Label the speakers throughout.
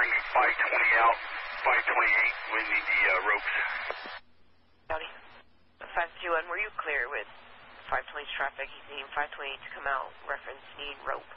Speaker 1: bring 520 out, 528, we need the ropes.
Speaker 2: Howdy. 521, were you clear with 520's traffic? He's needing 528 to come out, reference need rope.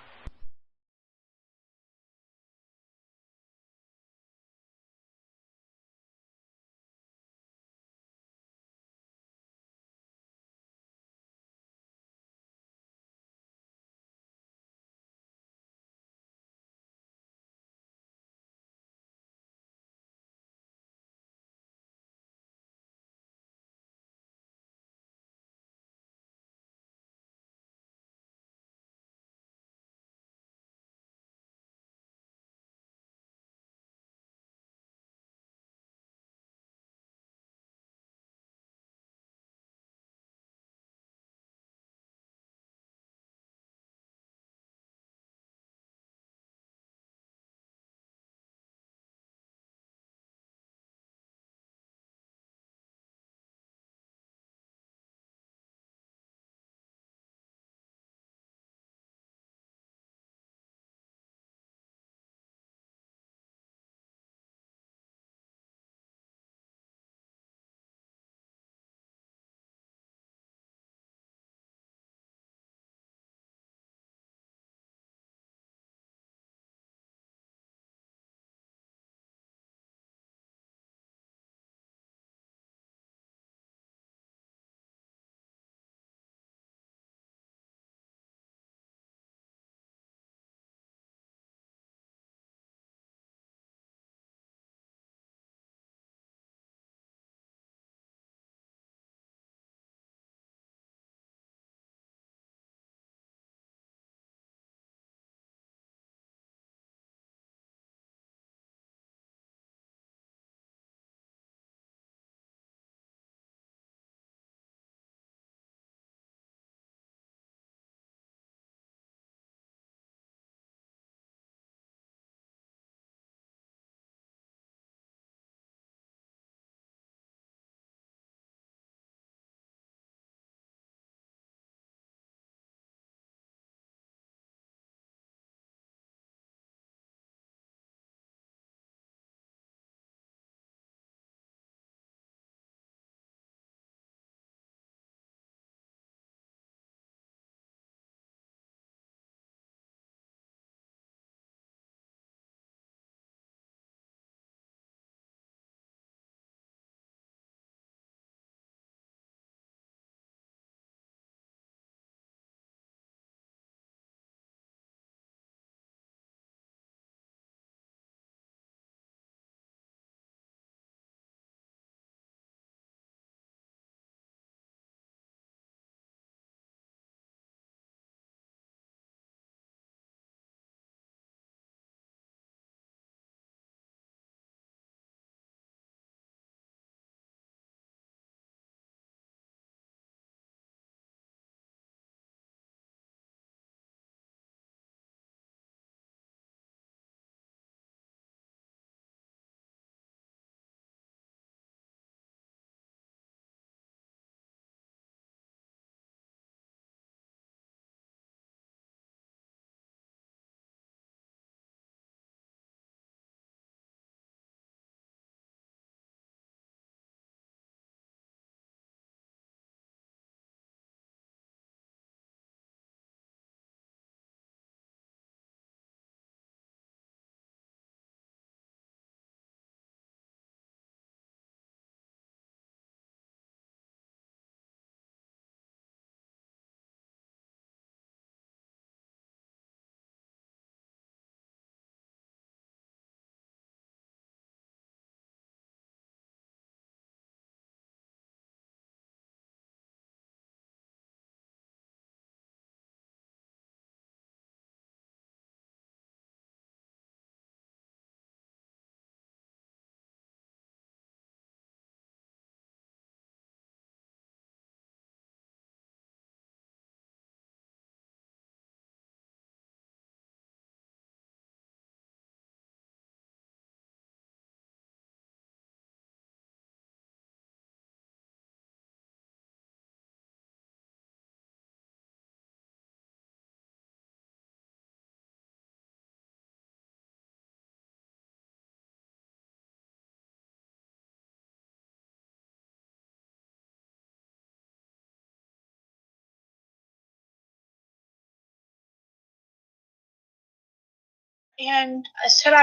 Speaker 3: And I said,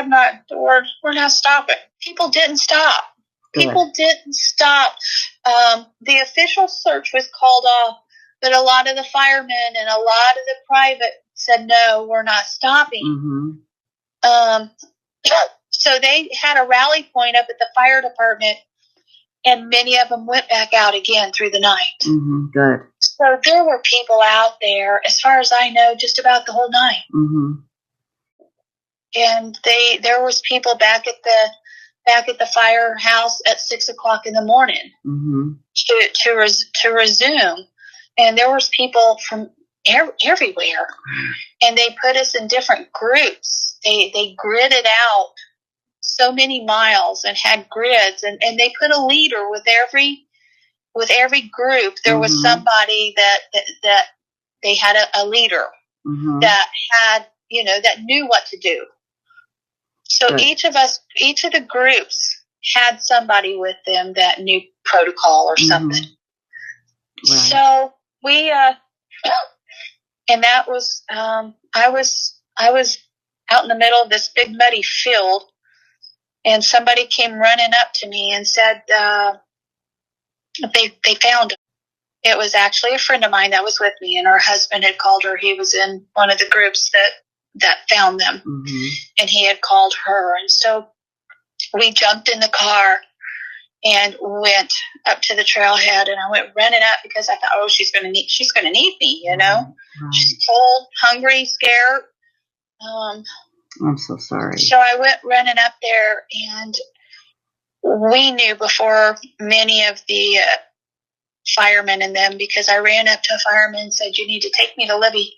Speaker 3: we're not stopping. People didn't stop.
Speaker 4: Good.
Speaker 3: People didn't stop. The official search was called off, but a lot of the firemen and a lot of the private said, no, we're not stopping.
Speaker 4: Mm-hmm.
Speaker 3: So they had a rally point up at the fire department, and many of them went back out again through the night.
Speaker 4: Mm-hmm. Good.
Speaker 3: So there were people out there, as far as I know, just about the whole night.
Speaker 4: Mm-hmm.
Speaker 3: And there was people back at the firehouse at 6:00 in the morning
Speaker 4: Mm-hmm.
Speaker 3: to resume, and there was people from everywhere, and they put us in different groups. They gridded out so many miles and had grids, and they put a leader with every group. There was
Speaker 4: Mm-hmm.
Speaker 3: somebody that they had a leader
Speaker 4: Mm-hmm.
Speaker 3: that had, that knew what to do. So
Speaker 4: Good.
Speaker 3: each of the groups had somebody with them that knew protocol or something.
Speaker 4: Mm-hmm. Right.
Speaker 3: So we, and that was, I was out in the middle of this big muddy field, and somebody came running up to me and said, they found him. It was actually a friend of mine that was with me, and her husband had called her. He was in one of the groups that found them,
Speaker 4: Mm-hmm.
Speaker 3: and he had called her. And so we jumped in the car and went up to the trailhead, and I went running up because I thought, oh, she's going to need me,
Speaker 4: Right.
Speaker 3: She's cold, hungry, scared.
Speaker 4: I'm so sorry.
Speaker 3: So I went running up there, and we knew before many of the firemen and them, because I ran up to a fireman and said, you need to take me to Libby.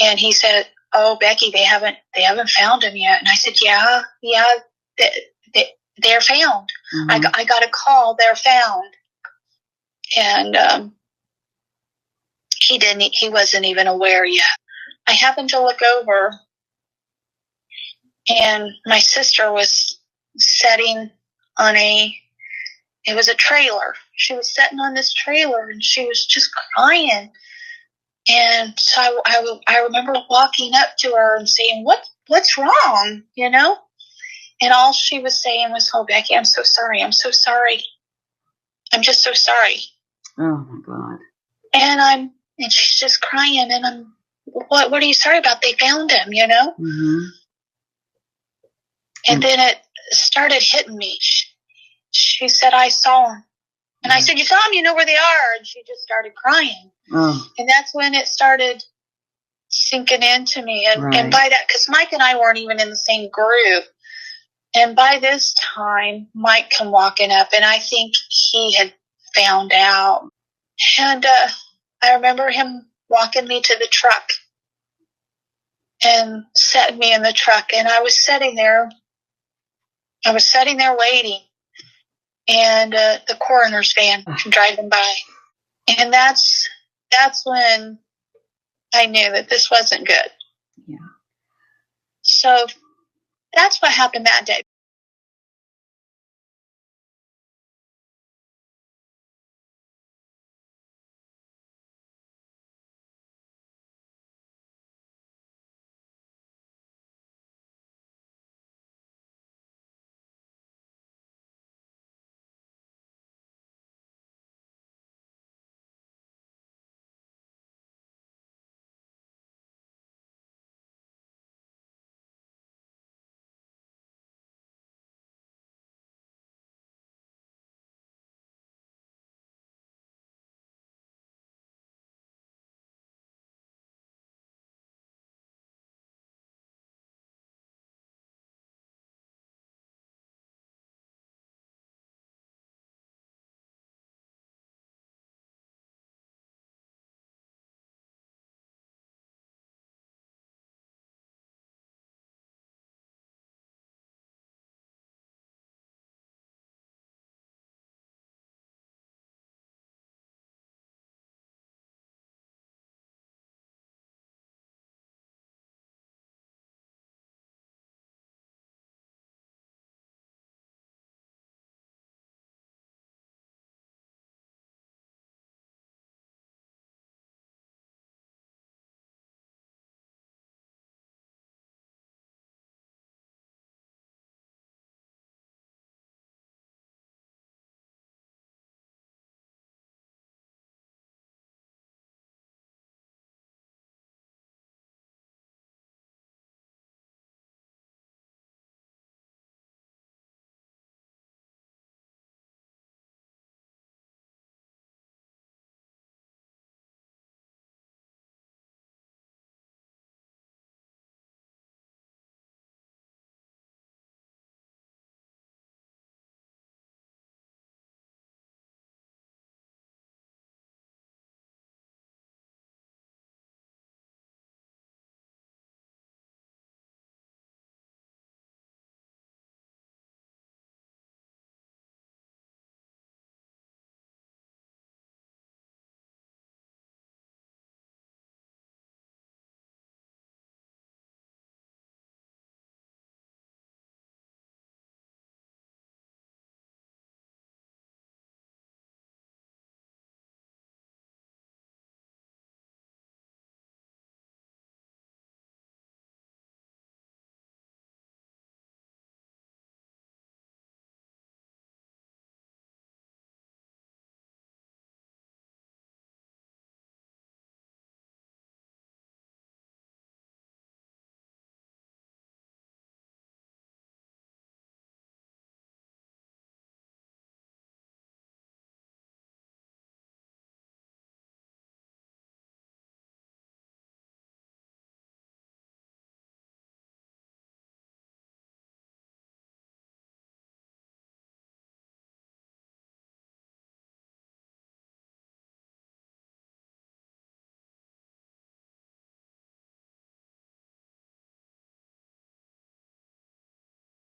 Speaker 3: And he said, oh, Becky, they haven't found him yet. And I said, yeah, they're found.
Speaker 4: Mm-hmm.
Speaker 3: I got a call, they're found. And he wasn't even aware yet. I happened to look over, and my sister was sitting on it was a trailer. She was sitting on this trailer, and she was just crying. And so I remember walking up to her and saying, what's wrong, And all she was saying was, oh, Becky, I'm so sorry. I'm so sorry. I'm just so sorry.
Speaker 4: Oh, my God.
Speaker 3: And she's just crying, and I'm, what are you sorry about? They found him,
Speaker 4: Mm-hmm.
Speaker 3: And then it started hitting me. She said, I saw him. And I said, you saw him? You know where they are? And she just started crying.
Speaker 4: Oh.
Speaker 3: And that's when it started sinking into me. And by that, because Mike and I weren't even in the same group. And by this time, Mike come walking up, and I think he had found out. And I remember him walking me to the truck and setting me in the truck. And I was sitting there waiting. And the coroner's van driving by. And that's when I knew that this wasn't good.
Speaker 4: Yeah.
Speaker 3: So that's what happened that day.